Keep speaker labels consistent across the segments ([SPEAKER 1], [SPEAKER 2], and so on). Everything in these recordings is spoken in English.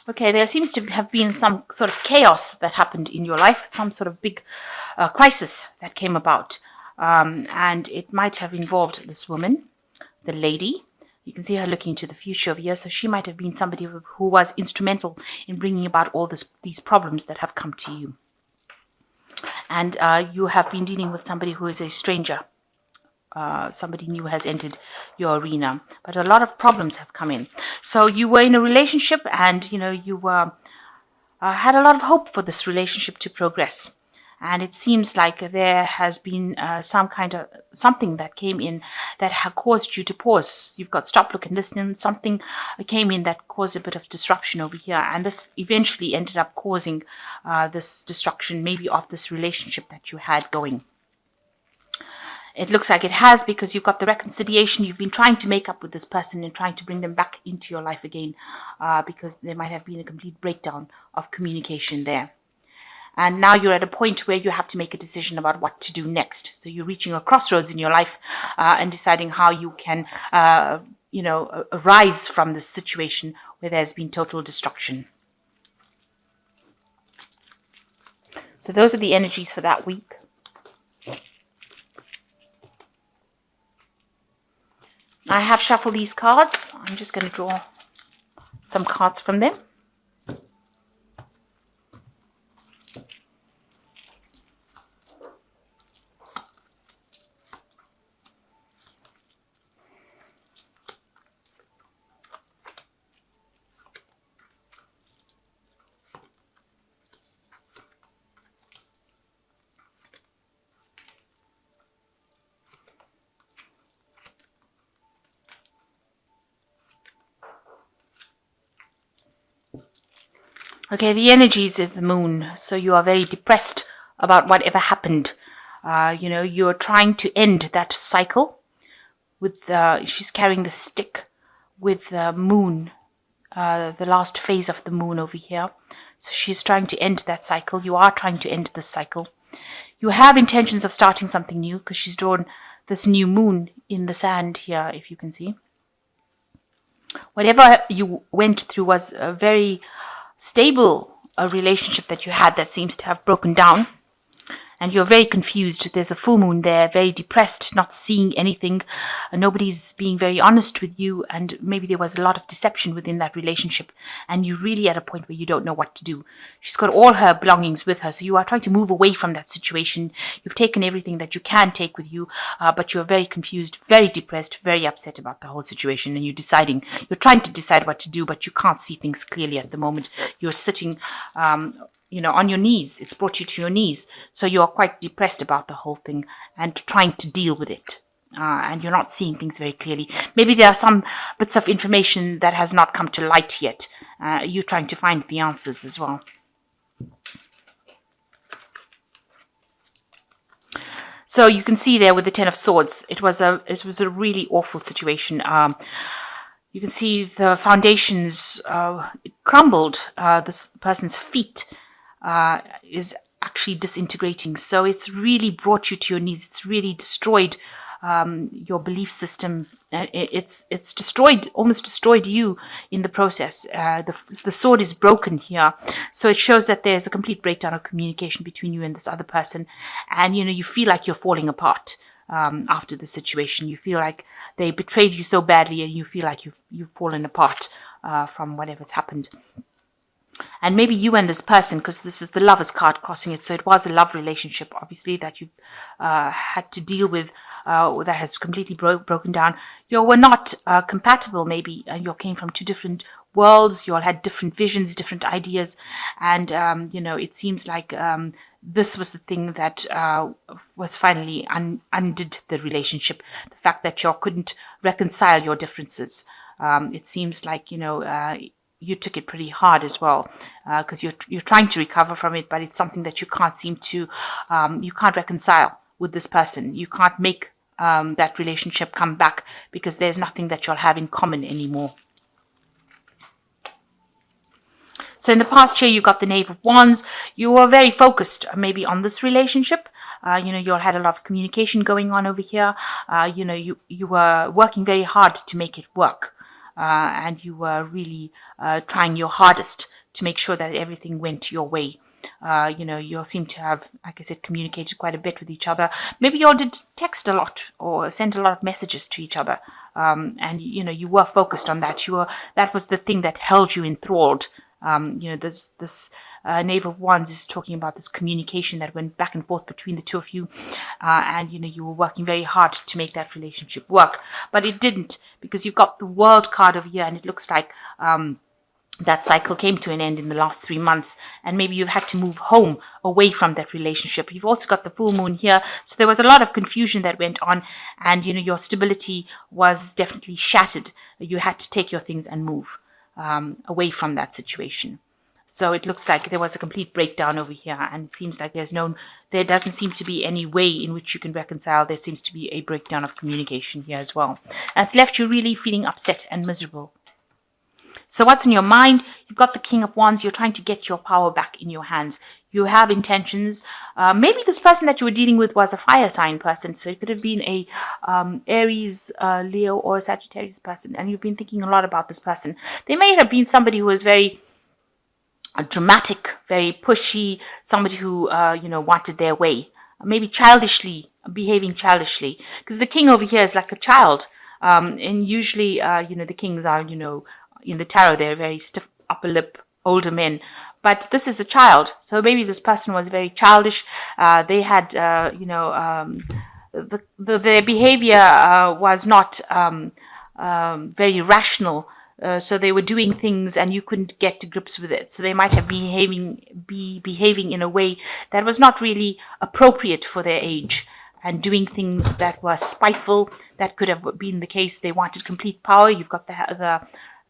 [SPEAKER 1] Okay, there seems to have been some sort of chaos that happened in your life, some sort of big crisis that came about. And it might have involved this woman, the lady. You can see her looking to the future over here. So she might have been somebody who was instrumental in bringing about all these problems that have come to you. And you have been dealing with somebody who is a stranger. Somebody new has entered your arena, but a lot of problems have come in. So you were in a relationship, and you were had a lot of hope for this relationship to progress. And it seems like there has been some kind of something that came in that caused you to pause. You've got stop, look, and listen. Something came in that caused a bit of disruption over here, and this eventually ended up causing this destruction, maybe of this relationship that you had going. It looks like it has, because you've got the reconciliation. You've been trying to make up with this person and trying to bring them back into your life again, because there might have been a complete breakdown of communication there. And now you're at a point where you have to make a decision about what to do next. So you're reaching a crossroads in your life and deciding how you can, arise from this situation where there's been total destruction. So those are the energies for that week. I have shuffled these cards. I'm just going to draw some cards from them. Okay, the energies is the moon. So you are very depressed about whatever happened. You're trying to end that cycle with she's carrying the stick with the moon, the last phase of the moon over here. So she's trying to end that cycle. You are trying to end this cycle. You have intentions of starting something new, because she's drawn this new moon in the sand here, if you can see. Whatever you went through was a very stable relationship that you had that seems to have broken down, and you're very confused. There's a full moon there, very depressed, not seeing anything. Nobody's being very honest with you, and maybe there was a lot of deception within that relationship, and you're really at a point where you don't know what to do. She's got all her belongings with her, so you are trying to move away from that situation. You've taken everything that you can take with you, but you're very confused, very depressed, very upset about the whole situation, and you're trying to decide what to do, but you can't see things clearly at the moment. You're sitting on your knees. It's brought you to your knees. So you're quite depressed about the whole thing and trying to deal with it. And you're not seeing things very clearly. Maybe there are some bits of information that has not come to light yet. You're trying to find the answers as well. So you can see there with the Ten of Swords, it was a really awful situation. You can see the foundations crumbled. This person's feet is actually disintegrating. So it's really brought you to your knees. It's really destroyed your belief system. It's almost destroyed you in the process. The sword is broken here. So it shows that there's a complete breakdown of communication between you and this other person. And, you feel like you're falling apart after the situation. You feel like they betrayed you so badly, and you feel like you've fallen apart from whatever's happened. And maybe you and this person, because this is the Lovers card crossing it, so it was a love relationship, obviously, that you've had to deal with, that has completely broken down. You were not compatible, maybe. You came from two different worlds. You all had different visions, different ideas. And, it seems like this was the thing that was finally undid the relationship. The fact that you couldn't reconcile your differences. It seems like, you took it pretty hard as well, because you're trying to recover from it, but it's something that you can't seem to, you can't reconcile with this person. You can't make that relationship come back, because there's nothing that you'll have in common anymore. So in the past year, you got the Knave of Wands. You were very focused maybe on this relationship. You all had a lot of communication going on over here. You were working very hard to make it work. And you were really trying your hardest to make sure that everything went your way. You all seem to have, like I said, communicated quite a bit with each other. Maybe you all did text a lot or sent a lot of messages to each other. And you were focused on that. That was the thing that held you enthralled. This Knave of Wands is talking about this communication that went back and forth between the two of you, and you were working very hard to make that relationship work, but it didn't, because you've got the World card over here, and it looks like that cycle came to an end in the last 3 months, and maybe you've had to move home away from that relationship. You've also got the full moon here, so there was a lot of confusion that went on, and your stability was definitely shattered. You had to take your things and move away from that situation. So it looks like there was a complete breakdown over here, and it seems like there doesn't seem to be any way in which you can reconcile. There seems to be a breakdown of communication here as well. And it's left you really feeling upset and miserable. So what's in your mind? You've got the King of Wands. You're trying to get your power back in your hands. You have intentions. Maybe this person that you were dealing with was a fire sign person. So it could have been a Aries, Leo, or a Sagittarius person. And you've been thinking a lot about this person. They may have been somebody who was very dramatic, very pushy, somebody who, wanted their way. Maybe behaving childishly. Because the king over here is like a child. And usually, the kings are, in the tarot, they're very stiff upper lip, older men. But this is a child. So maybe this person was very childish. They had, their behavior was not very rational. So they were doing things and you couldn't get to grips with it. So they might have be behaving in a way that was not really appropriate for their age, and doing things that were spiteful. That could have been the case. They wanted complete power. You've got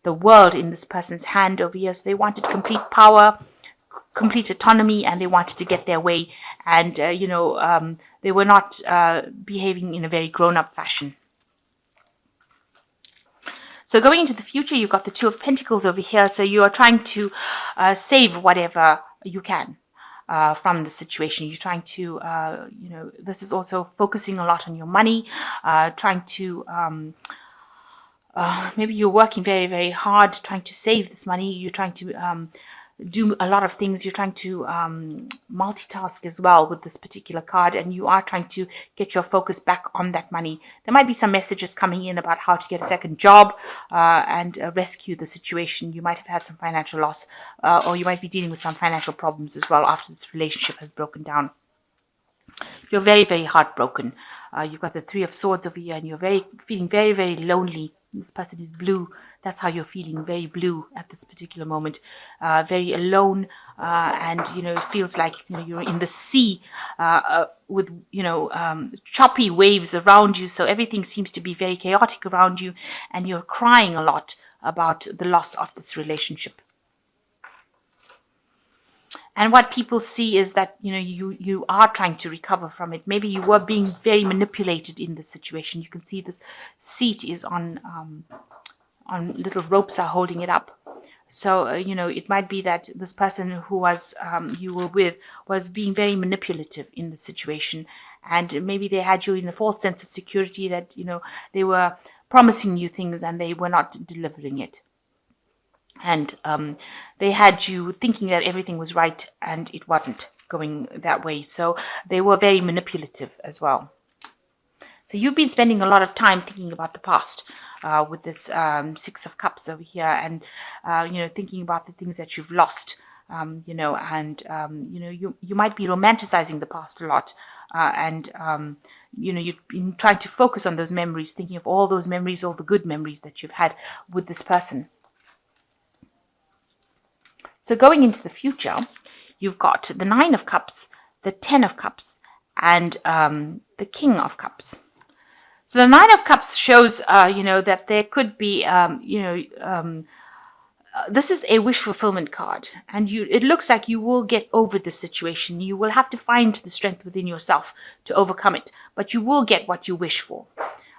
[SPEAKER 1] the world in this person's hand over here. So they wanted complete power, complete autonomy, and they wanted to get their way. And, they were not behaving in a very grown-up fashion. So going into the future, you've got the Two of Pentacles over here. So you are trying to save whatever you can from the situation. You're trying to, this is also focusing a lot on your money, trying to, maybe you're working very, very hard trying to save this money. You're trying to do a lot of things. You're trying to multitask as well with this particular card, and you are trying to get your focus back on that money. There might be some messages coming in about how to get a second job and rescue the situation. You might have had some financial loss, or you might be dealing with some financial problems as well after this relationship has broken down. You're very, very heartbroken. You've got the Three of Swords over here, and you're feeling very, very lonely. This person is blue. That's how you're feeling, very blue at this particular moment. Very alone, and, it feels like, you're in the sea with, choppy waves around you. So everything seems to be very chaotic around you, and you're crying a lot about the loss of this relationship. And what people see is that, you are trying to recover from it. Maybe you were being very manipulated in this situation. You can see this seat is on little ropes are holding it up. So, it might be that this person who was you were with was being very manipulative in the situation. And maybe they had you in a false sense of security that, they were promising you things and they were not delivering it. And they had you thinking that everything was right, and it wasn't going that way. So they were very manipulative as well. So you've been spending a lot of time thinking about the past with this Six of Cups over here, and thinking about the things that you've lost. You might be romanticizing the past a lot, and you've been trying to focus on those memories, thinking of all those memories, all the good memories that you've had with this person. So going into the future, you've got the Nine of Cups, the Ten of Cups, and the King of Cups. So the Nine of Cups shows, that there could be, this is a wish fulfillment card, and it looks like you will get over this situation. You will have to find the strength within yourself to overcome it, but you will get what you wish for.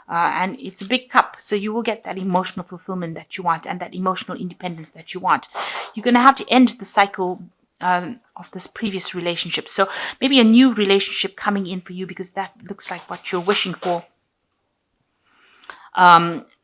[SPEAKER 1] And it's a big cup, so you will get that emotional fulfillment that you want and that emotional independence that you want. You're going to have to end the cycle of this previous relationship. So maybe a new relationship coming in for you, because that looks like what you're wishing for.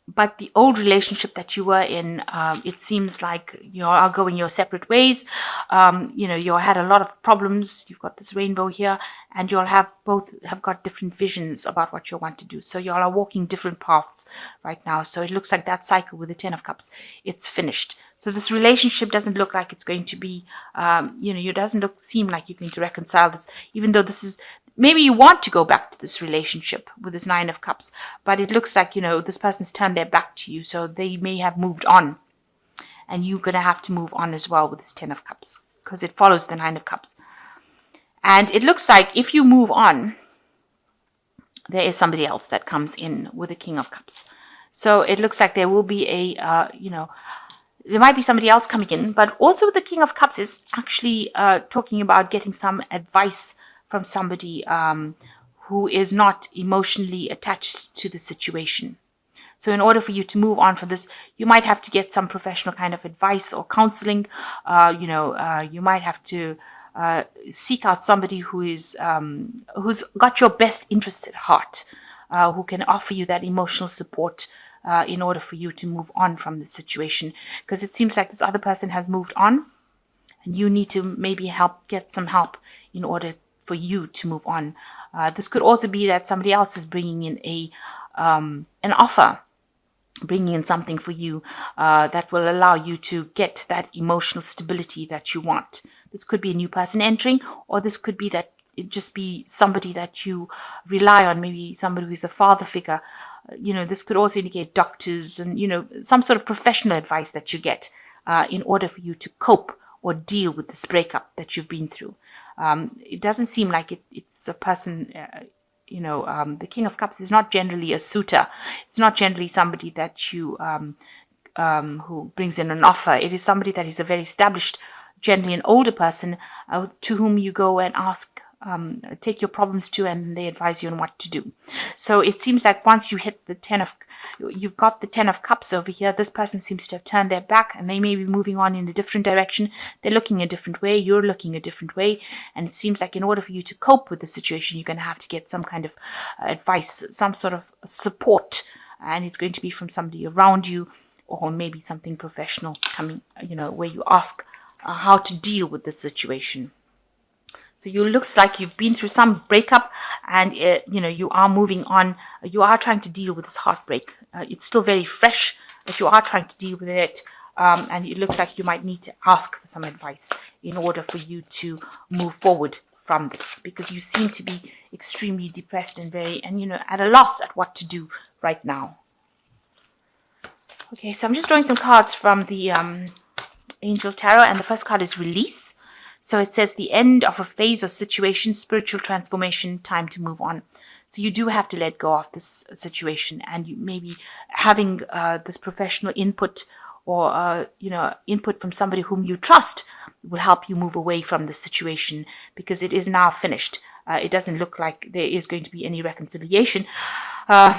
[SPEAKER 1] but the old relationship that you were in, it seems like you are going your separate ways. You had a lot of problems. You've got this rainbow here, and you'll have both have got different visions about what you want to do. So y'all are walking different paths right now. So it looks like that cycle with the Ten of Cups, it's finished. So this relationship doesn't look like it's going to be, it doesn't seem like you're going to reconcile this, even though this is, maybe you want to go back to this relationship with this Nine of Cups, but it looks like, this person's turned their back to you, so they may have moved on. And you're going to have to move on as well with this Ten of Cups, because it follows the Nine of Cups. And it looks like if you move on, there is somebody else that comes in with the King of Cups. So it looks like there will be there might be somebody else coming in, but also the King of Cups is actually talking about getting some advice from somebody who is not emotionally attached to the situation. So in order for you to move on from this, you might have to get some professional kind of advice or counseling. You might have to seek out somebody who's got your best interests at heart, who can offer you that emotional support in order for you to move on from the situation. Because it seems like this other person has moved on, and you need to maybe get some help in order for you to move on. This could also be that somebody else is bringing in an offer, bringing in something for you that will allow you to get that emotional stability that you want. This could be a new person entering, or this could be that it just be somebody that you rely on, maybe somebody who's a father figure. This could also indicate doctors and, some sort of professional advice that you get in order for you to cope or deal with this breakup that you've been through. It doesn't seem like it's a person, the King of Cups is not generally a suitor. It's not generally somebody that you, who brings in an offer. It is somebody that is a very established, generally an older person to whom you go and ask, take your problems to, and they advise you on what to do. So it seems like once you hit you've got the Ten of Cups over here, this person seems to have turned their back, and they may be moving on in a different direction. They're looking a different way, you're looking a different way, and it seems like in order for you to cope with the situation, you're going to have to get some kind of advice, some sort of support, and it's going to be from somebody around you, or maybe something professional coming, where you ask how to deal with the situation. So you looks like you've been through some breakup, and you are moving on. You are trying to deal with this heartbreak. It's still very fresh, but you are trying to deal with it. And it looks like you might need to ask for some advice in order for you to move forward from this, because you seem to be extremely depressed and at a loss at what to do right now. Okay, so I'm just drawing some cards from the Angel Tarot, and the first card is Release. So it says the end of a phase or situation, spiritual transformation, time to move on. So you do have to let go of this situation, and you maybe having this professional input or input from somebody whom you trust will help you move away from the situation, because it is now finished. It doesn't look like there is going to be any reconciliation. There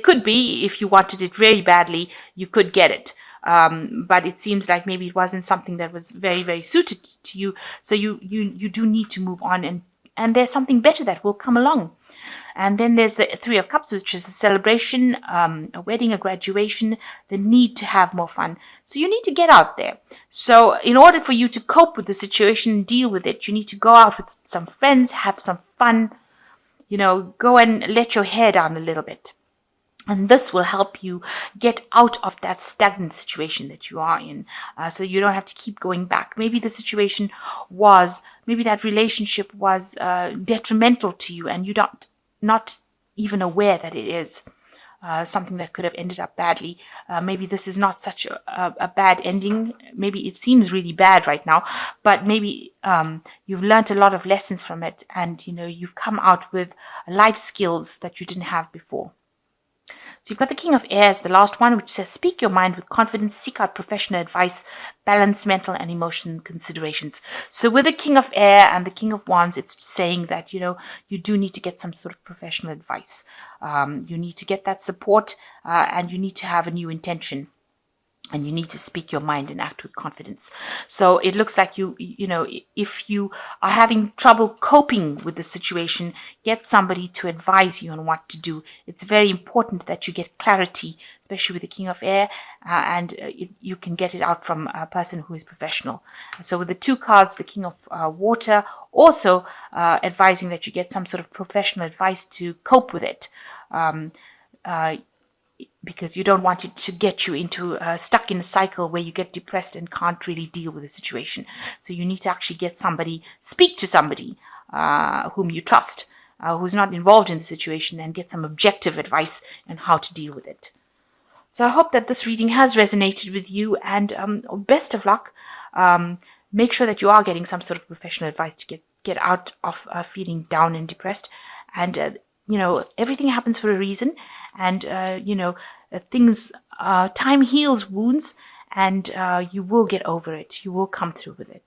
[SPEAKER 1] could be, if you wanted it very badly, you could get it. But it seems like maybe it wasn't something that was very, very suited to you. So you do need to move on, and there's something better that will come along. And then there's the Three of Cups, which is a celebration, a wedding, a graduation, the need to have more fun. So you need to get out there. So in order for you to cope with the situation, deal with it, you need to go out with some friends, have some fun, go and let your hair down a little bit. And this will help you get out of that stagnant situation that you are in. So you don't have to keep going back. Maybe the situation maybe that relationship was detrimental to you, and you're not even aware that it is something that could have ended up badly. Maybe this is not such a bad ending. Maybe it seems really bad right now, but maybe you've learned a lot of lessons from it, and you've come out with life skills that you didn't have before. So you've got the King of Air as the last one, which says, speak your mind with confidence, seek out professional advice, balance mental and emotional considerations. So with the King of Air and the King of Wands, it's saying that, you do need to get some sort of professional advice. You need to get that support, and you need to have a new intention. and you need to speak your mind and act with confidence. So it looks like you know, if you are having trouble coping with the situation, get somebody to advise you on what to do. It's very important that you get clarity, especially with the King of Air, and you can get it out from a person who is professional. So with the two cards, the King of Water, also advising that you get some sort of professional advice to cope with it. Because you don't want it to get you into stuck in a cycle where you get depressed and can't really deal with the situation. So you need to actually get somebody, speak to somebody whom you trust, who's not involved in the situation, and get some objective advice on how to deal with it. So I hope that this reading has resonated with you, and best of luck. Make sure that you are getting some sort of professional advice to get out of feeling down and depressed. And you know, everything happens for a reason, and you know, time heals wounds, and you will get over it. You will come through with it.